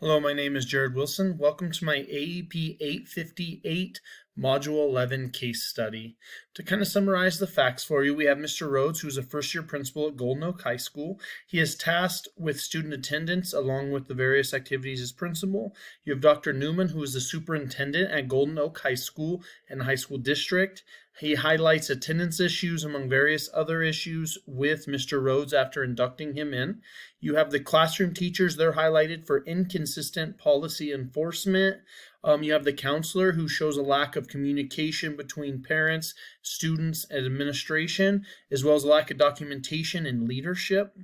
Hello, my name is Jared Wilson. Welcome to my AEP 858 Module 11 case study. To kind of summarize the facts for you, we have Mr. Rhodes, who's a first-year principal at Golden Oak High School. He is tasked with student attendance along with the various activities as principal. You have Dr. Newman, who is the superintendent at Golden Oak High School and the high school district. He highlights attendance issues among various other issues with Mr. Rhodes after inducting him in. You have the classroom teachers, they're highlighted for inconsistent policy enforcement. You have the counselor who shows a lack of communication between parents, students, and administration, as well as a lack of documentation and leadership.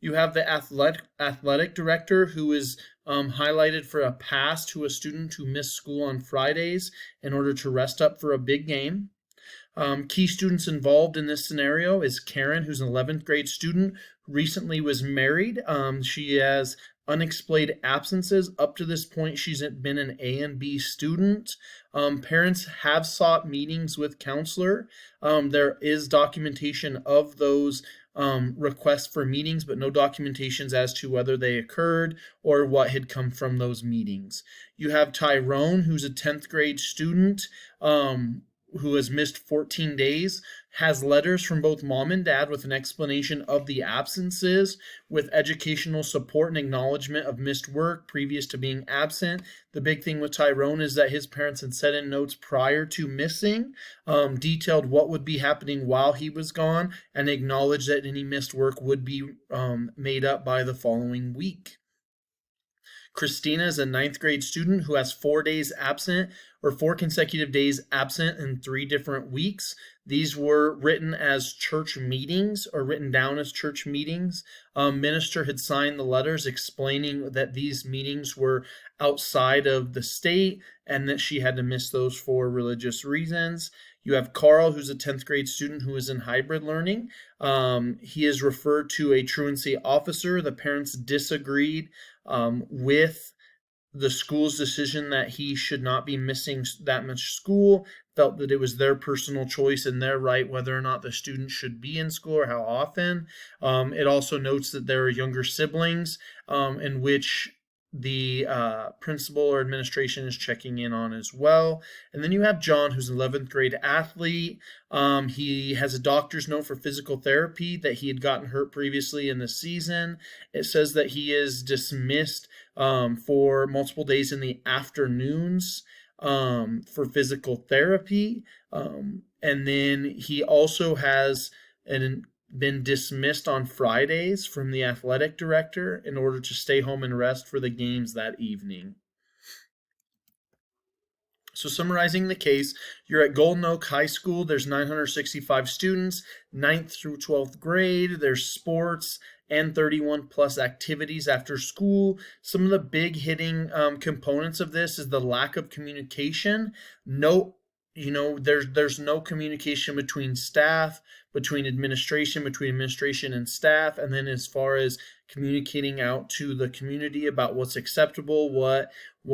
You have the athletic director who is highlighted for a pass to a student who missed school on Fridays in order to rest up for a big game. Key students involved in this scenario is Karen, who's an 11th grade student, who recently was married. She has unexplained absences. Up to this point, she's been an A and B student. Parents have sought meetings with counselor. There is documentation of those requests for meetings, but no documentations as to whether they occurred or what had come from those meetings. You have Tyrone, who's a 10th grade student, who has missed 14 days, has letters from both mom and dad with an explanation of the absences, with educational support and acknowledgement of missed work previous to being absent. The big thing with Tyrone is that his parents had set in notes prior to missing, detailed what would be happening while he was gone, and acknowledged that any missed work would be made up by the following week. Christina is a 9th grade student who has 4 days absent, or 4 consecutive days absent in 3 different weeks. These were written as church meetings, or written down as church meetings. Minister had signed the letters explaining that these meetings were outside of the state and that she had to miss those for religious reasons. You have Carl, who's a 10th grade student who is in hybrid learning. He is referred to a truancy officer. The parents disagreed with the school's decision that he should not be missing that much school, felt that it was their personal choice and their right whether or not the student should be in school or how often. It also notes that there are younger siblings in which the principal or administration is checking in on as well. And then you have John, who's an 11th grade athlete. He has a doctor's note for physical therapy that he had gotten hurt previously in the season. It says that he is dismissed for multiple days in the afternoons for physical therapy. And then he also has been dismissed on Fridays from the athletic director in order to stay home and rest for the games that evening. So summarizing the case, you're at Golden Oak High School. There's 965 students, 9th through 12th grade. There's sports and 31 plus activities after school. Some of the big hitting components of this is the lack of communication. There's no communication between staff, between administration and staff, and then as far as communicating out to the community about what's acceptable, what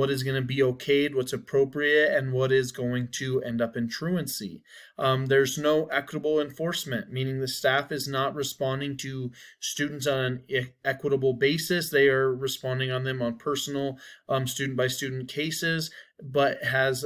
is going to be okayed, what's appropriate, and what is going to end up in truancy. There's no equitable enforcement, meaning the staff is not responding to students on an equitable basis. They are responding on them on personal student-by-student cases, but has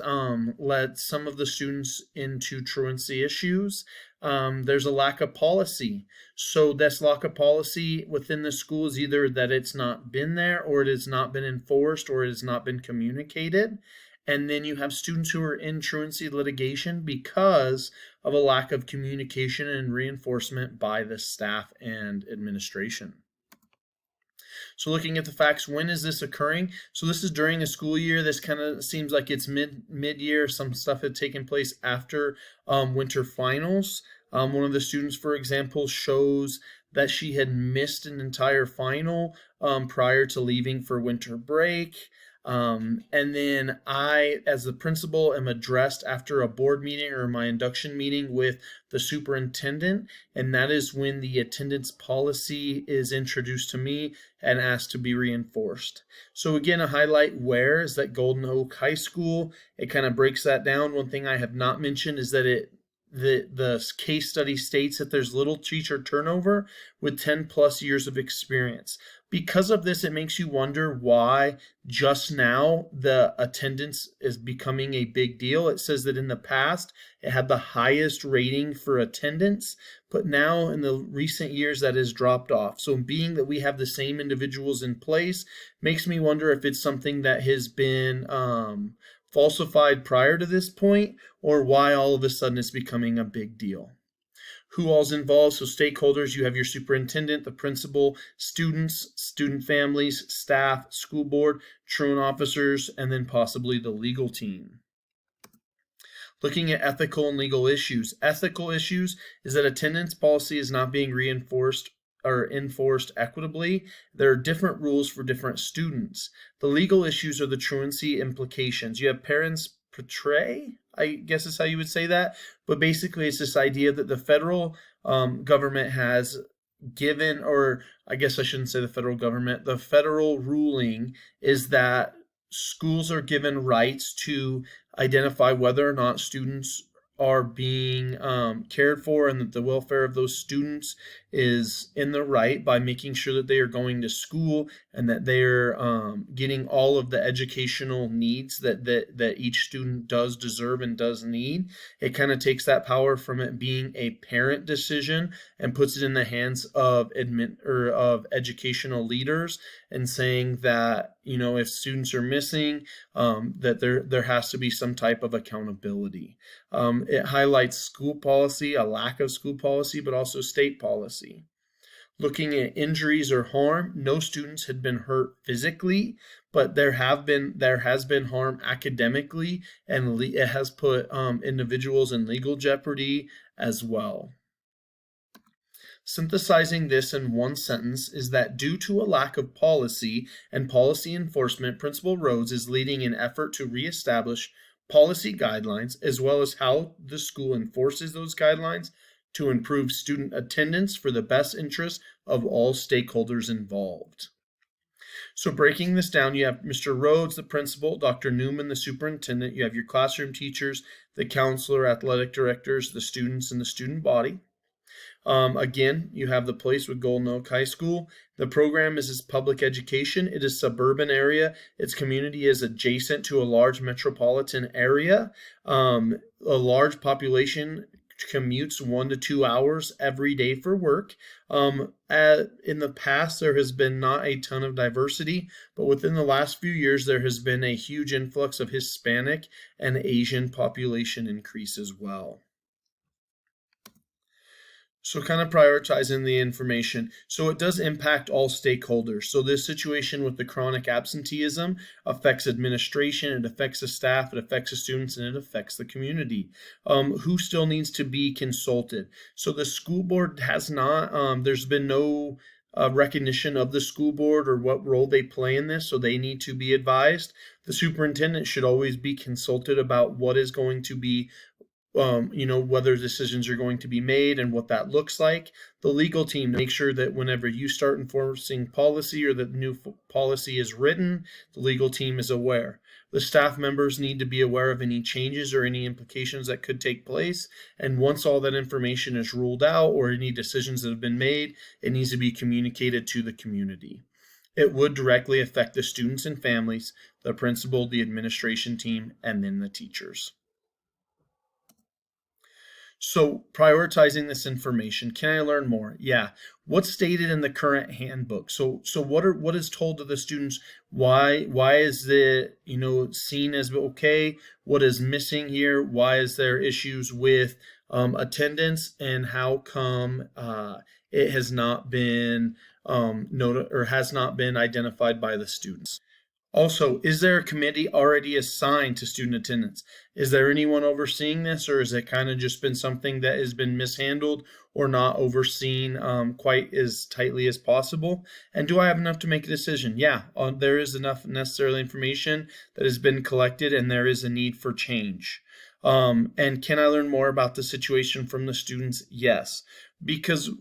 led some of the students into truancy issues. There's a lack of policy. So this lack of policy within the school is either that it's not been there, or it has not been enforced, or it has not been communicated. And then you have students who are in truancy litigation because of a lack of communication and reinforcement by the staff and administration. So looking at the facts, when is this occurring? So this is during a school year. This kind of seems like it's mid-year. Some stuff had taken place after winter finals. One of the students, for example, shows that she had missed an entire final prior to leaving for winter break. And then I, as the principal, am addressed after a board meeting or my induction meeting with the superintendent, and that is when the attendance policy is introduced to me and asked to be reinforced. So again, a highlight where is that Golden Oak High School. It kind of breaks that down. One thing I have not mentioned is that the case study states that there's little teacher turnover with 10 plus years of experience. Because of this, it makes you wonder why just now the attendance is becoming a big deal. It says that in the past, it had the highest rating for attendance, but now in the recent years that has dropped off. So being that we have the same individuals in place makes me wonder if it's something that has been falsified prior to this point, or why all of a sudden it's becoming a big deal. Who all's involved? So stakeholders, you have your superintendent, the principal, students, student families, staff, school board, truant officers, and then possibly the legal team. Looking at ethical and legal issues. Ethical issues is that attendance policy is not being reinforced or enforced equitably. There are different rules for different students. The legal issues are the truancy implications. You have parents portray, I guess is how you would say that, but basically it's this idea that the federal government has given, or I guess I shouldn't say the federal government, the federal ruling is that schools are given rights to identify whether or not students are being cared for, and that the welfare of those students is in the right by making sure that they are going to school and that they're getting all of the educational needs that each student does deserve and does need. It kind of takes that power from it being a parent decision and puts it in the hands of of educational leaders, and saying that, you know, if students are missing, that there has to be some type of accountability. It highlights school policy, a lack of school policy, but also state policy. Looking at injuries or harm, no students had been hurt physically, but there has been harm academically, and it has put individuals in legal jeopardy as well. Synthesizing this in one sentence is that due to a lack of policy and policy enforcement, Principal Rhodes is leading an effort to reestablish policy guidelines, as well as how the school enforces those guidelines to improve student attendance for the best interest of all stakeholders involved. So breaking this down, you have Mr. Rhodes, the principal, Dr. Newman, the superintendent, you have your classroom teachers, the counselor, athletic directors, the students, and the student body. Again, you have the place with Golden Oak High School. The program is public education. It is suburban area. Its community is adjacent to a large metropolitan area. A large population commutes 1 to 2 hours every day for work. In the past, there has been not a ton of diversity, but within the last few years, there has been a huge influx of Hispanic and Asian population increase as well. So kind of prioritizing the information. So it does impact all stakeholders. So this situation with the chronic absenteeism affects administration, it affects the staff, it affects the students, and it affects the community. Who still needs to be consulted? So the school board has not, there's been no recognition of the school board or what role they play in this, so they need to be advised. The superintendent should always be consulted about what is going to be whether decisions are going to be made and what that looks like. The legal team, to make sure that whenever you start enforcing policy or that new policy is written, the legal team is aware. The staff members need to be aware of any changes or any implications that could take place. And once all that information is ruled out or any decisions that have been made, it needs to be communicated to the community. It would directly affect the students and families, the principal, the administration team, and then the teachers. So prioritizing this information, can I learn more? Yeah. What's stated in the current handbook? So what is told to the students? Why is it seen as okay? What is missing here? Why is there issues with attendance, and how come it has not been noted or has not been identified by the students? Also, is there a committee already assigned to student attendance? Is there anyone overseeing this, or has it kind of just been something that has been mishandled or not overseen quite as tightly as possible? And do I have enough to make a decision? Yeah, there is enough necessary information that has been collected, and there is a need for change. And can I learn more about the situation from the students? Yes, because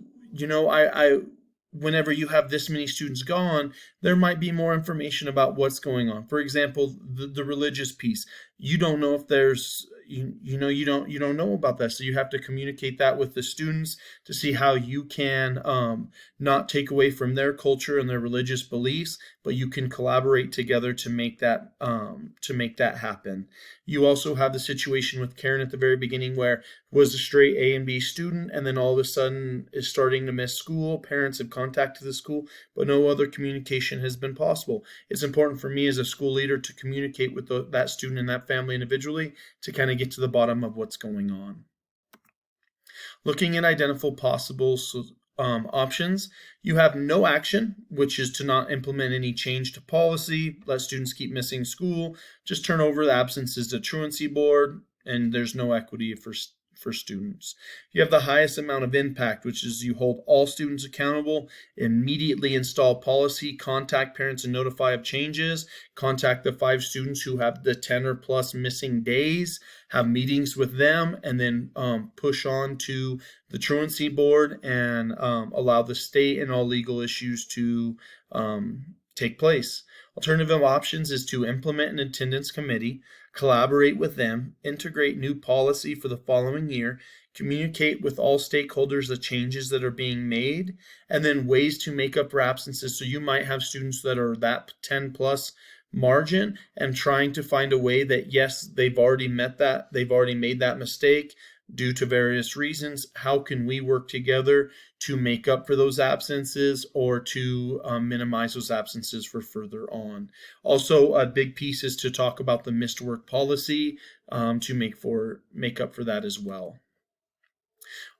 whenever you have this many students gone, there might be more information about what's going on. For example, the religious piece. You don't know if there's, you don't know about that, so you have to communicate that with the students to see how you can not take away from their culture and their religious beliefs, but you can collaborate together to make that happen. You also have the situation with Karen at the very beginning, where was a straight A and B student, and then all of a sudden is starting to miss school. Parents have contacted the school, but no other communication has been possible. It's important for me as a school leader to communicate with that student and that family individually to kind of get to the bottom of what's going on. Looking at identifiable possible options, you have no action, which is to not implement any change to policy, let students keep missing school, just turn over the absences to truancy board, and there's no equity for students. You have the highest amount of impact, which is you hold all students accountable, immediately install policy, contact parents and notify of changes, contact the 5 students who have the 10 or plus missing days, have meetings with them, and then push on to the truancy board and allow the state and all legal issues to take place. Alternative options is to implement an attendance committee, collaborate with them, integrate new policy for the following year, communicate with all stakeholders the changes that are being made, and then ways to make up for absences. So you might have students that are that 10 plus margin and trying to find a way that, yes, they've already met that, they've already made that mistake due to various reasons. How can we work together to make up for those absences or to minimize those absences for further on? Also, a big piece is to talk about the missed work policy to make up for that as well.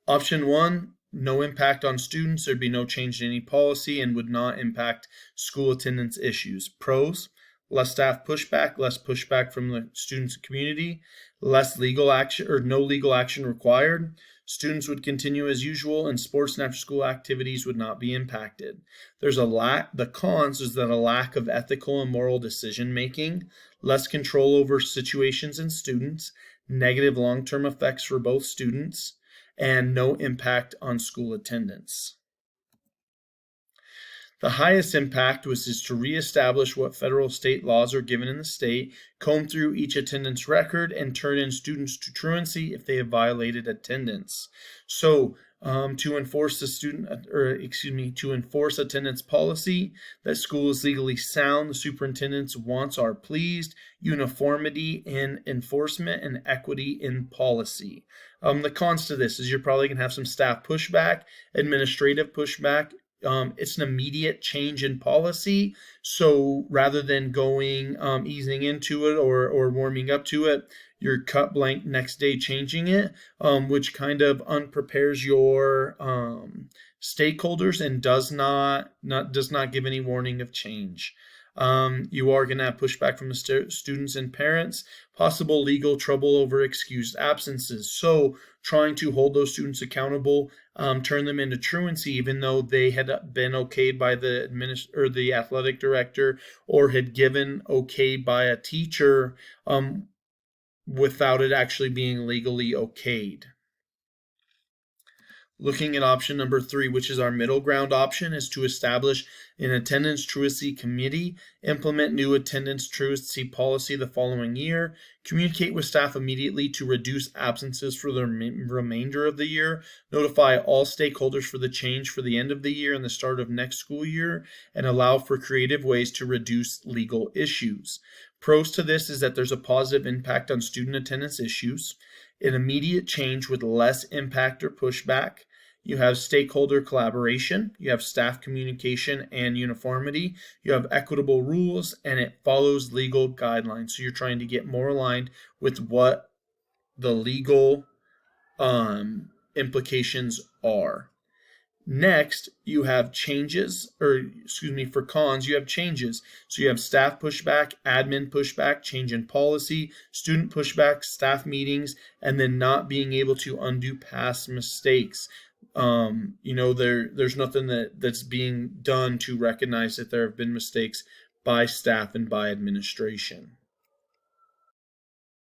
Option 1, no impact on students. There'd be no change in any policy and would not impact school attendance issues. Pros: less staff pushback, less pushback from the students and community, less legal action or no legal action required. Students would continue as usual, and sports and after school activities would not be impacted. There's the cons is that a lack of ethical and moral decision making, less control over situations and students, negative long-term effects for both students, and no impact on school attendance. The highest impact is to reestablish what federal state laws are given in the state, comb through each attendance record, and turn in students to truancy if they have violated attendance. So to enforce to enforce attendance policy, that school is legally sound, the superintendent's wants are pleased, uniformity in enforcement, and equity in policy. The cons to this is you're probably going to have some staff pushback, administrative pushback. It's an immediate change in policy. So rather than going easing into it or warming up to it, you're cut blank next day changing it, which kind of unprepares your stakeholders and does not give any warning of change. You are going to have pushback from the students and parents, possible legal trouble over excused absences. So trying to hold those students accountable, turn them into truancy, even though they had been okayed by the athletic director or had given okay by a teacher, without it actually being legally okayed. Looking at option number 3, which is our middle ground option, is to establish an attendance truancy committee, implement new attendance truancy policy the following year, communicate with staff immediately to reduce absences for the remainder of the year, notify all stakeholders for the change for the end of the year and the start of next school year, and allow for creative ways to reduce legal issues. Pros to this is that there's a positive impact on student attendance issues, an immediate change with less impact or pushback. You have stakeholder collaboration, you have staff communication and uniformity, you have equitable rules, and it follows legal guidelines. So you're trying to get more aligned with what the legal implications are. Next, you have for cons, you have changes. So you have staff pushback, admin pushback, change in policy, student pushback, staff meetings, and then not being able to undo past mistakes. There's nothing that's being done to recognize that there have been mistakes by staff and by administration.